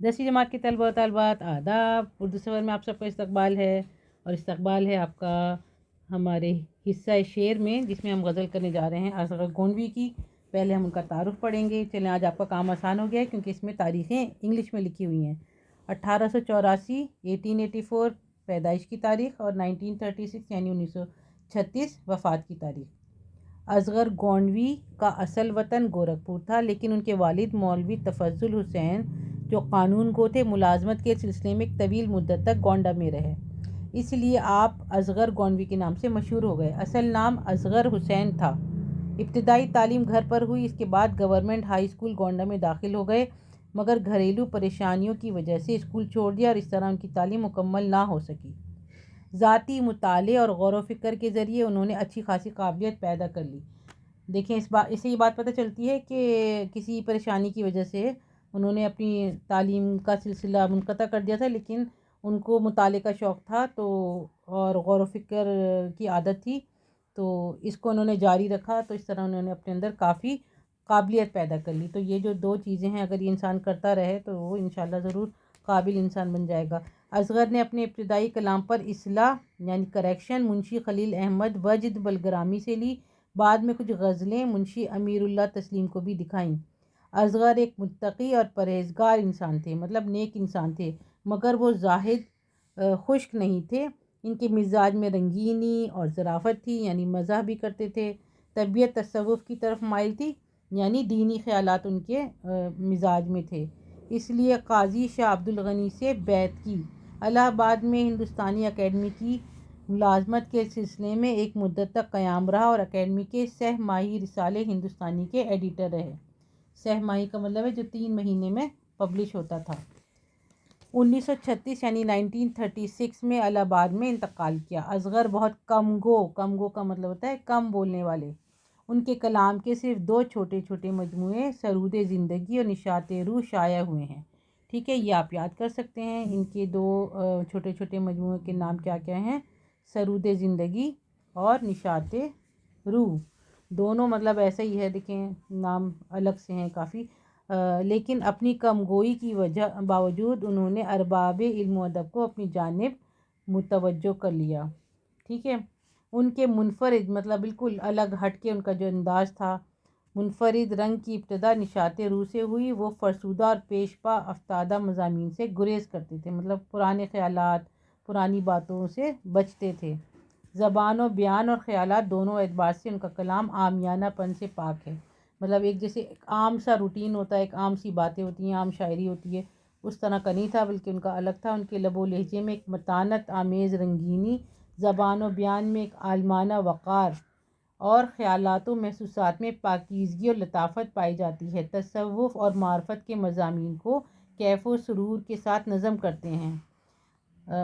10वीं जमात के तलबा व तलबात आदाब। उर्दू सफ़र में आप सबका इस्तकबाल है और इस्तकबाल है आपका हमारे हिस्सा शेर में, जिसमें हम गज़ल करने जा रहे हैं असगर गोंडवी की। पहले हम उनका तारुफ पढ़ेंगे। चलें, आज आपका काम आसान हो गया है क्योंकि इसमें तारीख़ें इंग्लिश में लिखी हुई हैं। 1884 1884 पैदाइश की तारीख़ और 1936 यानी 1936 वफ़ात की तारीख़। असगर गोंडवी का असल वतन गोरखपुर था, लेकिन उनके वालिद मौलवी तफज़्ज़ुल हुसैन जो कानून गो थे, मुलाजमत के सिलसिले में एक तवील मुद्दत तक गोंडा में रहे, इसलिए आप असगर गोंडवी के नाम से मशहूर हो गए। असल नाम असगर हुसैन था। इब्तिदाई तालीम घर पर हुई। इसके बाद गवर्नमेंट हाई स्कूल गोंडा में दाखिल हो गए, मगर घरेलू परेशानियों की वजह से स्कूल छोड़ दिया और इस तरह उनकी तालीम मुकम्मल ना हो सकी। ज़ाती मुताले और गौर व फ़िक्र के ज़रिए उन्होंने अच्छी खासी काबिलियत पैदा कर ली। देखें, इससे ये बात पता चलती है कि किसी परेशानी की वजह से उन्होंने अपनी तालीम का सिलसिला मुनक़ता कर दिया था, लेकिन उनको मुताले का शौक़ था तो और गौर व फ़िक्र की आदत थी, तो इसको उन्होंने जारी रखा। तो इस तरह उन्होंने अपने अंदर काफ़ी काबिलियत पैदा कर ली। तो ये जो दो चीज़ें हैं, अगर ये इंसान करता रहे तो वो इंशाल्लाह ज़रूर काबिल इंसान बन जाएगा। असगर ने अपने इब्तिदाई कलाम पर इस्लाह यानी करेक्शन मुंशी खलील अहमद वजद बलग्रामी से ली। बाद में कुछ गज़लें मुंशी अमीरुल्लाह तस्लीम को भी दिखाईं। असगर एक मुत्तकी और परहेज़गार इंसान थे, मतलब नेक इंसान थे, मगर वो ज़ाहिद खुश्क नहीं थे। इनके मिजाज में रंगीनी और ज़राफ़त थी, यानी मज़ाह भी करते थे। तबीयत तसव्वुफ़ की तरफ माइल थी, यानी दीनी ख़यालात उनके मिजाज में थे। इसलिए काज़ी शाह अब्दुल गनी से बैत की। इलाहाबाद में हिंदुस्तानी अकेडमी की मुलाजमत के सिलसिले में एक मुद्दत तक क़याम रहा और अकेडमी के सह माही रिसाले हिंदुस्तानी के एडिटर रहे। सह माही का मतलब है जो 3 महीने में पब्लिश होता था। 1936 यानी 1936 में इलाहाबाद में इंतकाल किया। असगर बहुत कमगो का मतलब होता है कम बोलने वाले। उनके कलाम के सिर्फ 2 छोटे छोटे मजमूए सरूद ज़िंदगी और निशात रूह शाया हुए हैं। ठीक है, ये आप याद कर सकते हैं। इनके 2 छोटे छोटे मजमूए के नाम क्या क्या हैं? सरूद ज़िंदगी और निशात रूह। दोनों मतलब ऐसा ही है, देखें नाम अलग से हैं काफ़ी, लेकिन अपनी कमगोई की वजह बावजूद उन्होंने अरबाब इल्म व अदब को अपनी जानिब मुतवज्जो कर लिया। ठीक है, उनके मुनफरिद मतलब बिल्कुल अलग हट के उनका जो अंदाज़ था, मुनफरिद रंग की इब्तिदा निशात रूह से हुई। वो फरसुदा और पेशपा अफ्तादा मज़ामीन से गुरेज़ करते थे, मतलब पुराने ख़यालात पुरानी बातों से बचते थे। ज़बान और बयान और ख़यालात दोनों एतबार से उनका कलाम आमियानापन से पाक है। मतलब एक जैसे एक आम सा रूटीन होता है, एक आम सी बातें होती हैं, आम शायरी होती है, उस तरह का नहीं था, बल्कि उनका अलग था। उनके लबो लहजे में एक मतानत आमेज़ रंगीनी, ज़बान और बयान में एक आलमाना वक़ार और ख़यालात व महसूसात में पाकीज़गी और लताफ़त पाई जाती है। तसव्वुफ़ और मार्फत के मज़ामीन को कैफ़ व सुरूर के साथ नज़म करते हैं।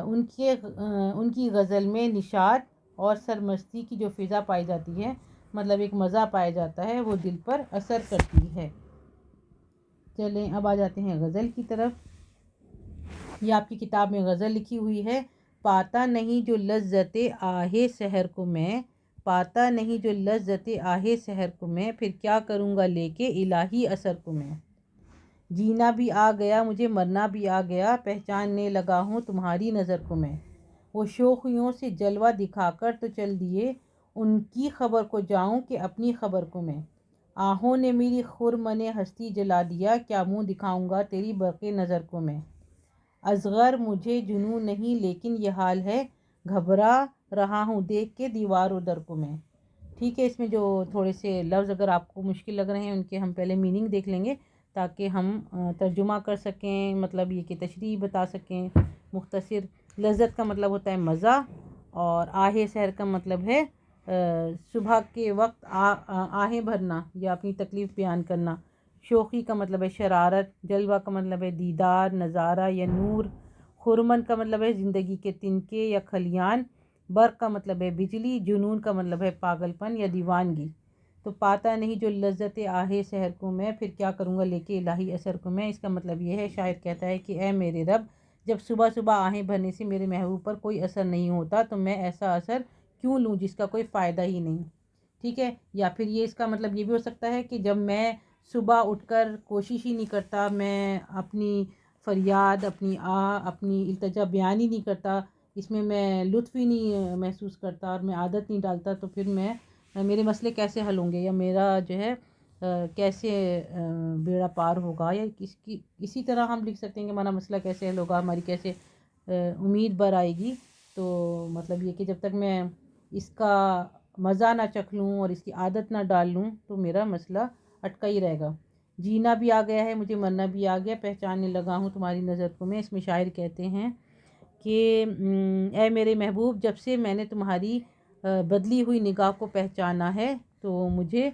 उनकी गज़ल में निशात और सरमस्ती की जो फ़िज़ा पाई जाती है, मतलब एक मज़ा पाया जाता है, वो दिल पर असर करती है। चलें, अब आ जाते हैं गज़ल की तरफ। ये आपकी किताब में गज़ल लिखी हुई है। पाता नहीं जो लज़्ज़ते आहे सहर को मैं, पाता नहीं जो लज़्ज़ते आहे सहर को मैं, फिर क्या करूँगा लेके इलाही असर को मैं। जीना भी आ गया मुझे, मरना भी आ गया, पहचानने लगा हूँ तुम्हारी नज़र को मैं। वो शोखियों से जलवा दिखाकर तो चल दिए, उनकी खबर को जाऊँ कि अपनी खबर को मैं। आहों ने मेरी खुरमने हस्ती जला दिया, क्या मुँह दिखाऊँगा तेरी बरक़े नज़र को मैं। असगर मुझे जुनून नहीं लेकिन ये हाल है, घबरा रहा हूँ देख के दीवार उधर को मैं। ठीक है, इसमें जो थोड़े से लफ्ज़ अगर आपको मुश्किल लग रहे हैं, उनके हम पहले मीनिंग देख लेंगे ताकि हम तर्जुमा कर सकें, मतलब ये कि तशरीह बता सकें मुख्तसर। लज़्ज़त का मतलब होता है मज़ा, और आहे सहर का मतलब है सुबह के वक्त आहें भरना या अपनी तकलीफ़ बयान करना। शोखी का मतलब है शरारत। जलवा का मतलब है दीदार, नज़ारा या नूर। खुरमन का मतलब है ज़िंदगी के तिनके या खलियान। बर्क़ का मतलब है बिजली। जुनून का मतलब है पागलपन या दीवानगी। तो पाता नहीं जो लज़्ज़त आहे सहर को मैं, फिर क्या करूँगा लेके इलाही असर को मैं। इसका मतलब ये है, शायर कहता है कि ए मेरे रब, जब सुबह सुबह आहें भरने से मेरे महबूब पर कोई असर नहीं होता, तो मैं ऐसा असर क्यों लूँ जिसका कोई फ़ायदा ही नहीं। ठीक है, या फिर ये इसका मतलब ये भी हो सकता है कि जब मैं सुबह उठकर कोशिश ही नहीं करता, मैं अपनी فریاد، اپنی اپنی التجا بیان ہی نہیں کرتا، اس میں لطف ہی نہیں محسوس کرتا اور میں عادت نہیں ڈالتا، تو پھر میرے مسئلے کیسے حل ہوں گے، یا میرا جو ہے کیسے بیڑا پار ہوگا، یا اسی طرح ہم لکھ سکتے ہیں کہ ہمارا مسئلہ کیسے حل ہوگا، ہماری کیسے امید بر آئے گی۔ تو مطلب یہ کہ جب تک میں اس کا مزہ نہ چکھ لوں اور اس کی عادت نہ ڈال لوں تو میرا مسئلہ اٹکا ہی رہے گا۔ جینا بھی آ گیا ہے، مجھے مرنا بھی آ گیا، پہچاننے لگا ہوں تمہاری نظر کو میں۔ اس میں شاعر کہتے ہیں کہ اے میرے محبوب، جب سے میں نے تمہاری بدلی ہوئی نگاہ کو پہچانا ہے تو مجھے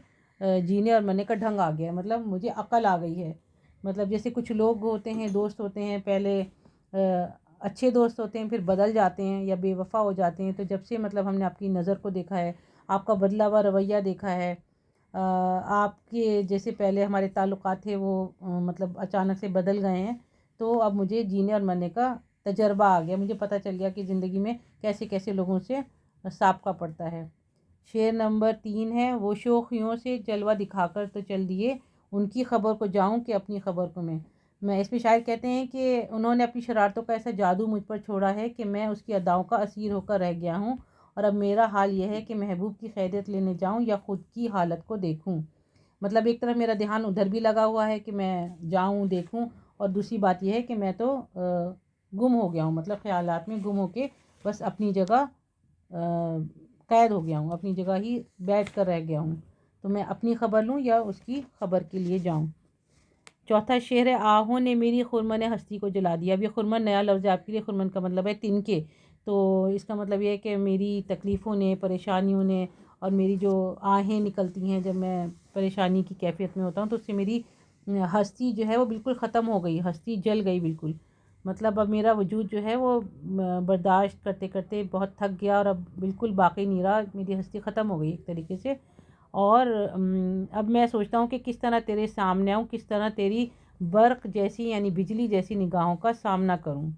جینے اور مرنے کا ڈھنگ آ گیا ہے، مطلب مجھے عقل آ گئی ہے۔ مطلب جیسے کچھ لوگ ہوتے ہیں، دوست ہوتے ہیں، پہلے اچھے دوست ہوتے ہیں، پھر بدل جاتے ہیں یا بے وفا ہو جاتے ہیں، تو جب سے مطلب ہم نے آپ کی نظر کو دیکھا ہے، آپ کا بدلا ہوا رویہ دیکھا ہے، آپ کے جیسے پہلے ہمارے تعلقات تھے وہ مطلب اچانک سے بدل گئے ہیں، تو اب مجھے جینے اور مرنے کا تجربہ آ گیا، مجھے پتہ چل گیا کہ زندگی میں کیسے کیسے لوگوں سے سابقہ پڑتا ہے۔ شعر نمبر 3 ہے، وہ شوخیوں سے جلوہ دکھا کر تو چل دیے، ان کی خبر کو جاؤں کہ اپنی خبر کو میں اس میں شاعر کہتے ہیں کہ انہوں نے اپنی شرارتوں کا ایسا جادو مجھ پر چھوڑا ہے کہ میں اس کی اداؤں کا اسیر ہو کر رہ گیا ہوں، اور اب میرا حال یہ ہے کہ محبوب کی خیریت لینے جاؤں یا خود کی حالت کو دیکھوں۔ مطلب ایک طرف میرا دھیان ادھر بھی لگا ہوا ہے کہ میں جاؤں دیکھوں، اور دوسری بات یہ ہے کہ میں تو گم ہو گیا ہوں، مطلب خیالات میں گم ہو کے بس اپنی جگہ قید ہو گیا ہوں، اپنی جگہ ہی بیٹھ کر رہ گیا ہوں، تو میں اپنی خبر لوں یا اس کی خبر کے لیے جاؤں۔ چوتھا شعر ہے، آہوں نے میری خرمن ہستی کو جلا دیا۔ اب یہ خرمن نیا لفظ ہے آپ کے لیے، خرمن کا مطلب ہے تنکے، تو اس کا مطلب یہ ہے کہ میری تکلیفوں نے، پریشانیوں نے، اور میری جو آہیں نکلتی ہیں جب میں پریشانی کی کیفیت میں ہوتا ہوں، تو اس سے میری ہستی جو ہے وہ بالکل ختم ہو گئی، ہستی جل گئی بالکل۔ مطلب اب میرا وجود جو ہے وہ برداشت کرتے کرتے بہت تھک گیا، اور اب بالکل باقی نہیں رہا، میری ہستی ختم ہو گئی ایک طریقے سے۔ اور اب میں سوچتا ہوں کہ کس طرح تیرے سامنے آؤں، کس طرح تیری برق جیسی یعنی بجلی جیسی نگاہوں کا سامنا کروں۔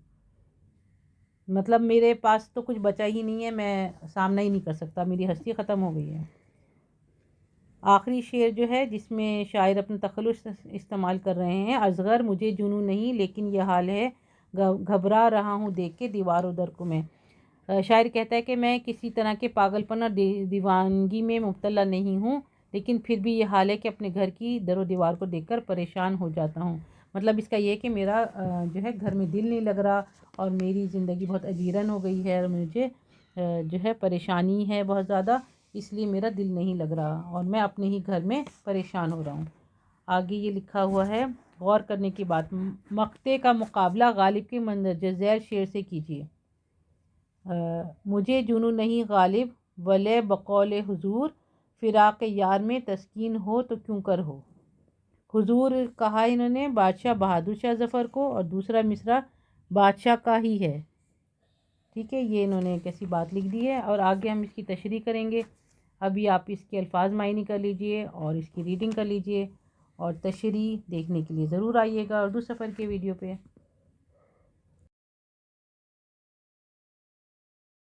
مطلب میرے پاس تو کچھ بچا ہی نہیں ہے، میں سامنا ہی نہیں کر سکتا، میری ہستی ختم ہو گئی ہے۔ آخری شعر جو ہے جس میں شاعر اپنا تخلص استعمال کر رہے ہیں، اصغر مجھے جنوں نہیں لیکن یہ حال ہے، گھبرا رہا ہوں دیکھ کے دیوار و در کو میں۔ شاعر کہتا ہے کہ میں کسی طرح کے پاگل پن اور دیوانگی میں مبتلا نہیں ہوں، لیکن پھر بھی یہ حال ہے کہ اپنے گھر کی در و دیوار کو دیکھ کر پریشان ہو جاتا ہوں۔ مطلب اس کا یہ ہے کہ میرا جو ہے گھر میں دل نہیں لگ رہا، اور میری زندگی بہت اجیرن ہو گئی ہے، اور مجھے جو ہے پریشانی ہے بہت زیادہ، اس لیے میرا دل نہیں لگ رہا اور میں اپنے ہی گھر میں پریشان ہو رہا ہوں۔ آگے یہ لکھا ہوا ہے، غور کرنے کی بات، مقطع کا مقابلہ غالب کے مندرجہ ذیل شعر سے کیجیے۔ مجھے جنوں نہیں غالب ولے بقول حضور، فراق یار میں تسکین ہو تو کیوں کر ہو۔ حضور کہا انہوں نے بادشاہ بہادر شاہ ظفر کو، اور دوسرا مصرع بادشاہ کا ہی ہے، ٹھیک ہے، یہ انہوں نے کیسی بات لکھ دی ہے، اور آگے ہم اس کی تشریح کریں گے۔ ابھی آپ اس کے الفاظ معنی کر لیجئے اور اس کی ریڈنگ کر لیجئے، اور تشریح دیکھنے کے لیے ضرور آئیے گا اردو سفر کے ویڈیو پہ۔